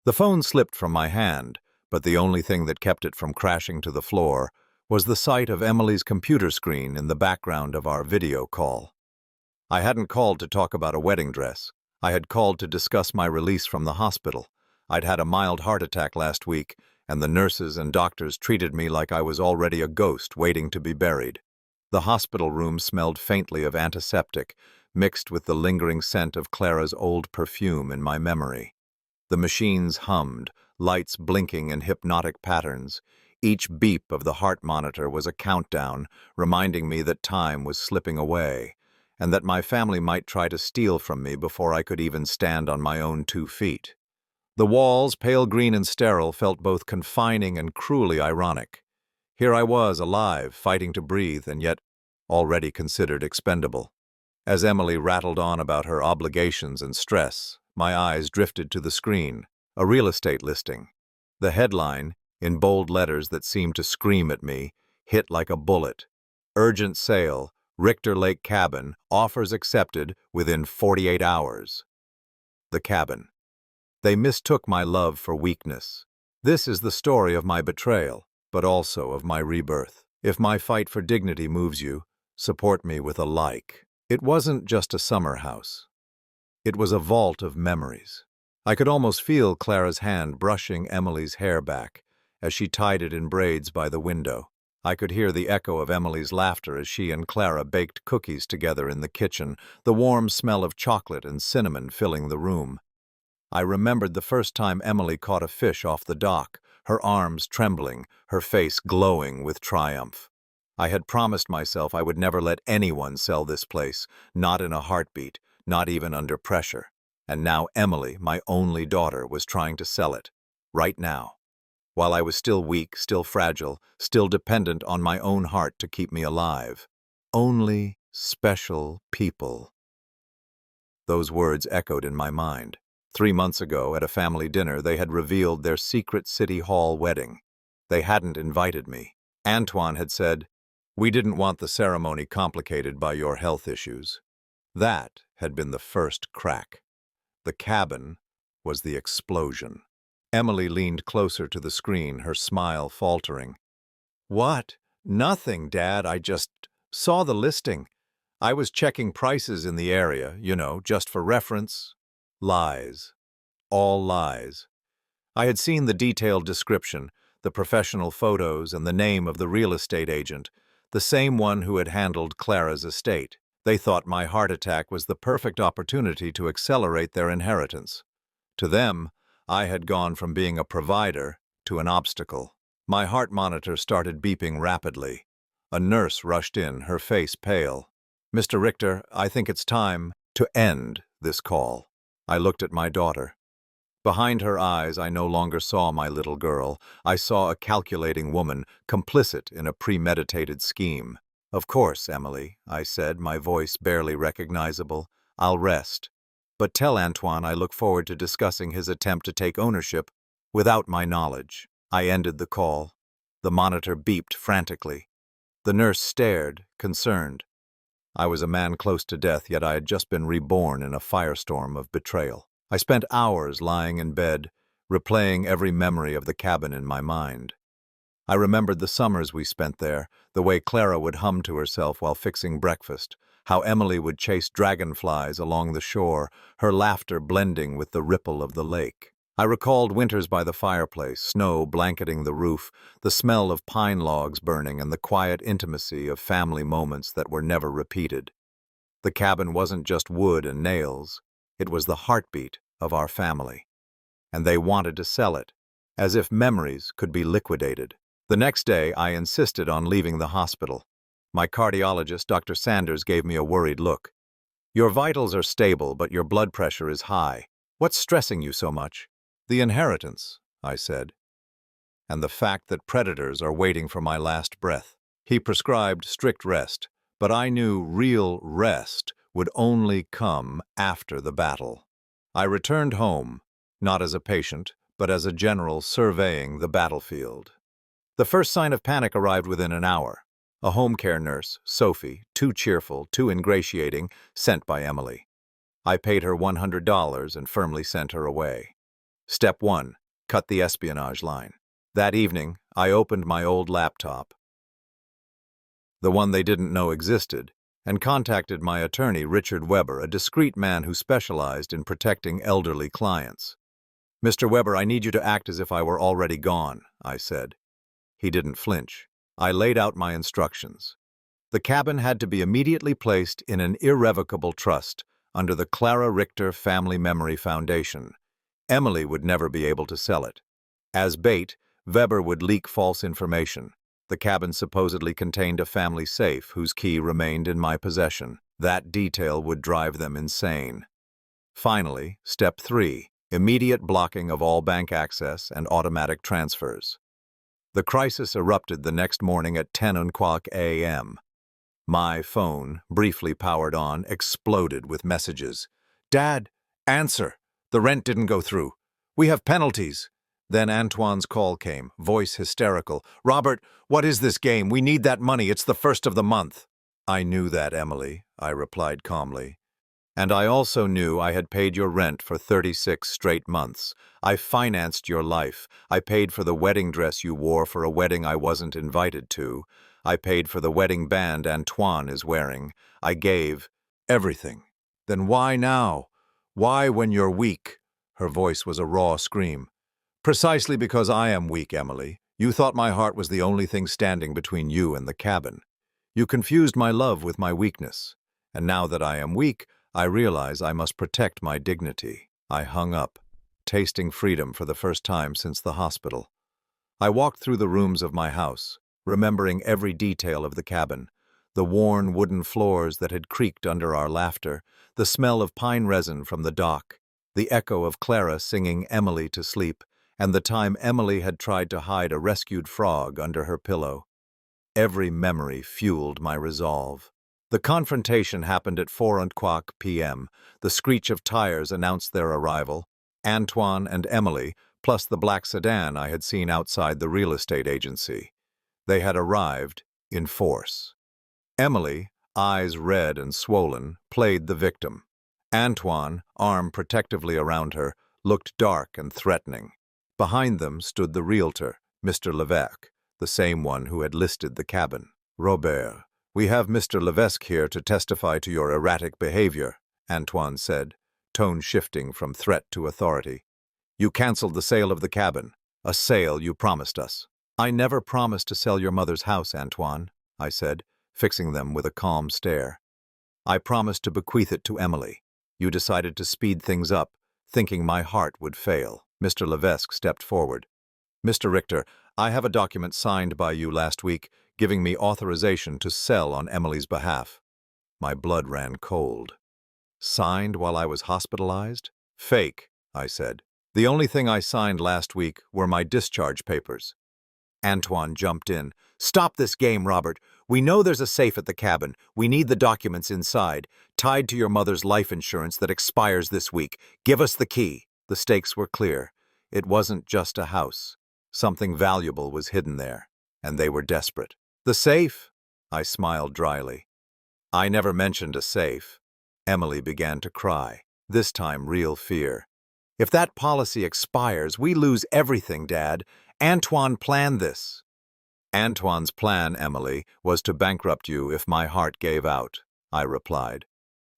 The phone slipped from my hand, but the only thing that kept it from crashing to the floor was the sight of Emily's computer screen in the background of our video call. I hadn't called to talk about a wedding dress. I had called to discuss my release from the hospital. I'd had a mild heart attack last week, and the nurses and doctors treated me like I was already a ghost waiting to be buried. The hospital room smelled faintly of antiseptic, mixed with the lingering scent of Clara's old perfume in my memory. The machines hummed, lights blinking in hypnotic patterns. Each beep of the heart monitor was a countdown, reminding me that time was slipping away, and that my family might try to steal from me before I could even stand on my own 2 feet. The walls, pale green and sterile, felt both confining and cruelly ironic. Here I was, alive, fighting to breathe, and yet already considered expendable. As Emily rattled on about her obligations and stress, my eyes drifted to the screen, a real estate listing. The headline, in bold letters that seemed to scream at me, hit like a bullet. Urgent sale, Richter Lake cabin, offers accepted within 48 hours. The cabin. They mistook my love for weakness. This is the story of my betrayal, but also of my rebirth. If my fight for dignity moves you, support me with a like. It wasn't just a summer house. It was a vault of memories. I could almost feel Clara's hand brushing Emily's hair back as she tied it in braids by the window. I could hear the echo of Emily's laughter as she and Clara baked cookies together in the kitchen, the warm smell of chocolate and cinnamon filling the room. I remembered the first time Emily caught a fish off the dock, her arms trembling, her face glowing with triumph. I had promised myself I would never let anyone sell this place, not in a heartbeat, not even under pressure. And now Emily, my only daughter, was trying to sell it, right now. While I was still weak, still fragile, still dependent on my own heart to keep me alive. Only special people. Those words echoed in my mind. 3 months ago, at a family dinner, they had revealed their secret City Hall wedding. They hadn't invited me. Antoine had said, "We didn't want the ceremony complicated by your health issues." That had been the first crack. The cabin was the explosion. Emily leaned closer to the screen, her smile faltering. "What? Nothing, Dad. I just saw the listing. I was checking prices in the area, just for reference." Lies. All lies. I had seen the detailed description, the professional photos, and the name of the real estate agent, the same one who had handled Clara's estate. They thought my heart attack was the perfect opportunity to accelerate their inheritance. To them, I had gone from being a provider to an obstacle. My heart monitor started beeping rapidly. A nurse rushed in, her face pale. "Mr. Richter, I think it's time to end this call." I looked at my daughter. Behind her eyes, I no longer saw my little girl. I saw a calculating woman, complicit in a premeditated scheme. "Of course, Emily," I said, my voice barely recognizable. "I'll rest. But tell Antoine I look forward to discussing his attempt to take ownership without my knowledge." I ended the call. The monitor beeped frantically. The nurse stared, concerned. I was a man close to death, yet I had just been reborn in a firestorm of betrayal. I spent hours lying in bed, replaying every memory of the cabin in my mind. I remembered the summers we spent there, the way Clara would hum to herself while fixing breakfast, how Emily would chase dragonflies along the shore, her laughter blending with the ripple of the lake. I recalled winters by the fireplace, snow blanketing the roof, the smell of pine logs burning, and the quiet intimacy of family moments that were never repeated. The cabin wasn't just wood and nails, it was the heartbeat of our family. And they wanted to sell it, as if memories could be liquidated. The next day, I insisted on leaving the hospital. My cardiologist, Dr. Sanders, gave me a worried look. "Your vitals are stable, but your blood pressure is high. What's stressing you so much?" "The inheritance," I said, "and the fact that predators are waiting for my last breath." He prescribed strict rest, but I knew real rest would only come after the battle. I returned home, not as a patient, but as a general surveying the battlefield. The first sign of panic arrived within an hour. A home care nurse, Sophie, too cheerful, too ingratiating, sent by Emily. I paid her $100 and firmly sent her away. Step 1. Cut the espionage line. That evening, I opened my old laptop, the one they didn't know existed, and contacted my attorney, Richard Weber, a discreet man who specialized in protecting elderly clients. "Mr. Weber, I need you to act as if I were already gone," I said. He didn't flinch. I laid out my instructions. The cabin had to be immediately placed in an irrevocable trust under the Clara Richter Family Memory Foundation. Emily would never be able to sell it. As bait, Weber would leak false information. The cabin supposedly contained a family safe whose key remained in my possession. That detail would drive them insane. Finally, step 3, immediate blocking of all bank access and automatic transfers. The crisis erupted the next morning at 10:00 a.m. My phone, briefly powered on, exploded with messages. "Dad, answer! The rent didn't go through. We have penalties." Then Antoine's call came, voice hysterical. "Robert, what is this game? We need that money. It's the first of the month." "I knew that, Emily," I replied calmly. "And I also knew I had paid your rent for 36 straight months. I financed your life. I paid for the wedding dress you wore for a wedding I wasn't invited to. I paid for the wedding band Antoine is wearing. I gave everything. Then why now? Why when you're weak?" Her voice was a raw scream. "Precisely because I am weak, Emily. You thought my heart was the only thing standing between you and the cabin. You confused my love with my weakness. And now that I am weak, I realize I must protect my dignity." I hung up, tasting freedom for the first time since the hospital. I walked through the rooms of my house, remembering every detail of the cabin, the worn wooden floors that had creaked under our laughter, the smell of pine resin from the dock, the echo of Clara singing Emily to sleep, and the time Emily had tried to hide a rescued frog under her pillow. Every memory fueled my resolve. The confrontation happened at 4:00 p.m. The screech of tires announced their arrival. Antoine and Emily, plus the black sedan I had seen outside the real estate agency. They had arrived in force. Emily, eyes red and swollen, played the victim. Antoine, arm protectively around her, looked dark and threatening. Behind them stood the realtor, Mr. Levesque, the same one who had listed the cabin. "Robert, we have Mr. Levesque here to testify to your erratic behavior," Antoine said, tone shifting from threat to authority. "You canceled the sale of the cabin, a sale you promised us." "I never promised to sell your mother's house, Antoine," I said, fixing them with a calm stare. "I promised to bequeath it to Emily. You decided to speed things up, thinking my heart would fail." Mr. Levesque stepped forward. "Mr. Richter, I have a document signed by you last week giving me authorization to sell on Emily's behalf." My blood ran cold. "Signed while I was hospitalized?" "Fake," I said. "The only thing I signed last week were my discharge papers." Antoine jumped in. "Stop this game, Robert. We know there's a safe at the cabin. We need the documents inside, tied to your mother's life insurance that expires this week. Give us the key." The stakes were clear. It wasn't just a house. Something valuable was hidden there, and they were desperate. "The safe?" I smiled dryly. "I never mentioned a safe." Emily began to cry, this time real fear. "If that policy expires, we lose everything, Dad. Antoine planned this." "Antoine's plan, Emily, was to bankrupt you if my heart gave out," I replied.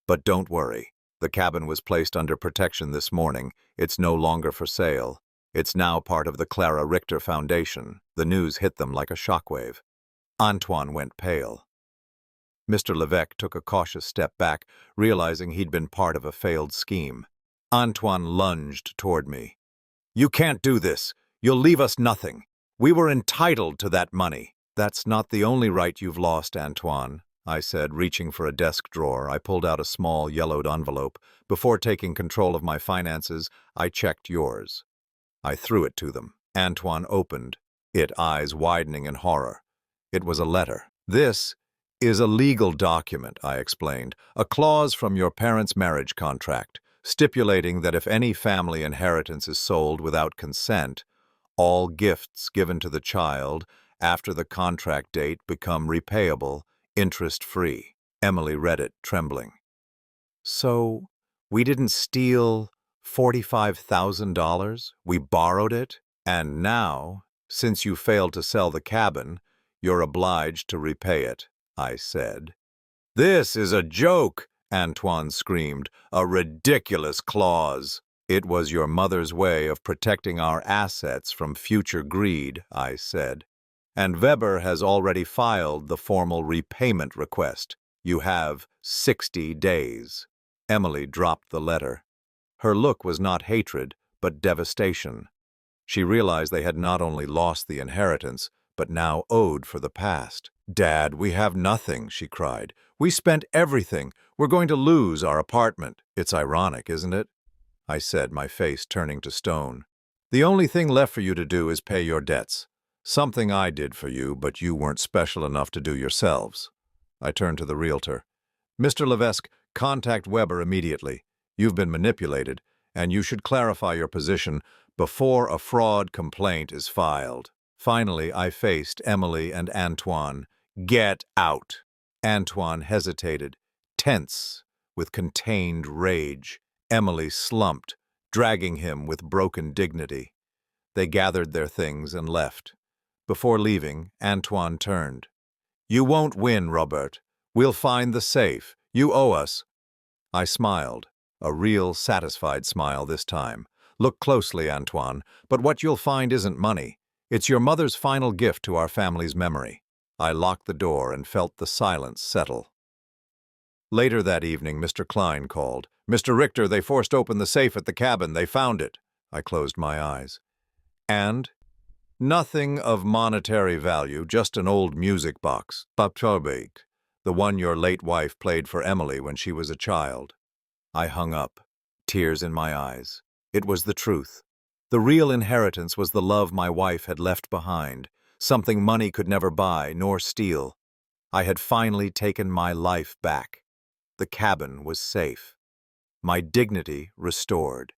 "But don't worry. The cabin was placed under protection this morning. It's no longer for sale. It's now part of the Clara Richter Foundation." The news hit them like a shockwave. Antoine went pale. Mr. Levesque took a cautious step back, realizing he'd been part of a failed scheme. Antoine lunged toward me. "You can't do this. You'll leave us nothing. We were entitled to that money." "That's not the only right you've lost, Antoine," I said, reaching for a desk drawer. I pulled out a small, yellowed envelope. "Before taking control of my finances, I checked yours." I threw it to them. Antoine opened it, eyes widening in horror. It was a letter. "This is a legal document," I explained, "a clause from your parents' marriage contract, stipulating that if any family inheritance is sold without consent, all gifts given to the child after the contract date become repayable, interest-free." Emily read it, trembling. "So, we didn't steal $45,000? We borrowed it? And now, since you failed to sell the cabin, you're obliged to repay it, I said. This is a joke, Antoine screamed. A ridiculous clause. It was your mother's way of protecting our assets from future greed, I said. And Weber has already filed the formal repayment request. You have 60 days. Emily dropped the letter. Her look was not hatred, but devastation. She realized they had not only lost the inheritance, but now owed for the past. Dad, we have nothing, she cried. We spent everything. We're going to lose our apartment. It's ironic, isn't it? I said, my face turning to stone. The only thing left for you to do is pay your debts. Something I did for you, but you weren't special enough to do yourselves. I turned to the realtor. Mr. Levesque, contact Weber immediately. You've been manipulated, and you should clarify your position before a fraud complaint is filed. Finally, I faced Emily and Antoine. Get out! Antoine hesitated, tense, with contained rage. Emily slumped, dragging him with broken dignity. They gathered their things and left. Before leaving, Antoine turned. You won't win, Robert. We'll find the safe. You owe us. I smiled, a real satisfied smile this time. Look closely, Antoine, but what you'll find isn't money. It's your mother's final gift to our family's memory. I locked the door and felt the silence settle. Later that evening, Mr. Klein called. Mr. Richter, they forced open the safe at the cabin. They found it. I closed my eyes. And? Nothing of monetary value, just an old music box. The one your late wife played for Emily when she was a child. I hung up, tears in my eyes. It was the truth. The real inheritance was the love my wife had left behind, something money could never buy nor steal. I had finally taken my life back. The cabin was safe. My dignity restored.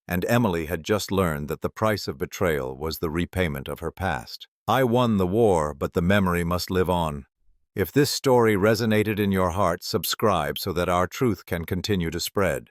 And Emily had just learned that the price of betrayal was the repayment of her past. I won the war, but the memory must live on. If this story resonated in your heart, subscribe so that our truth can continue to spread.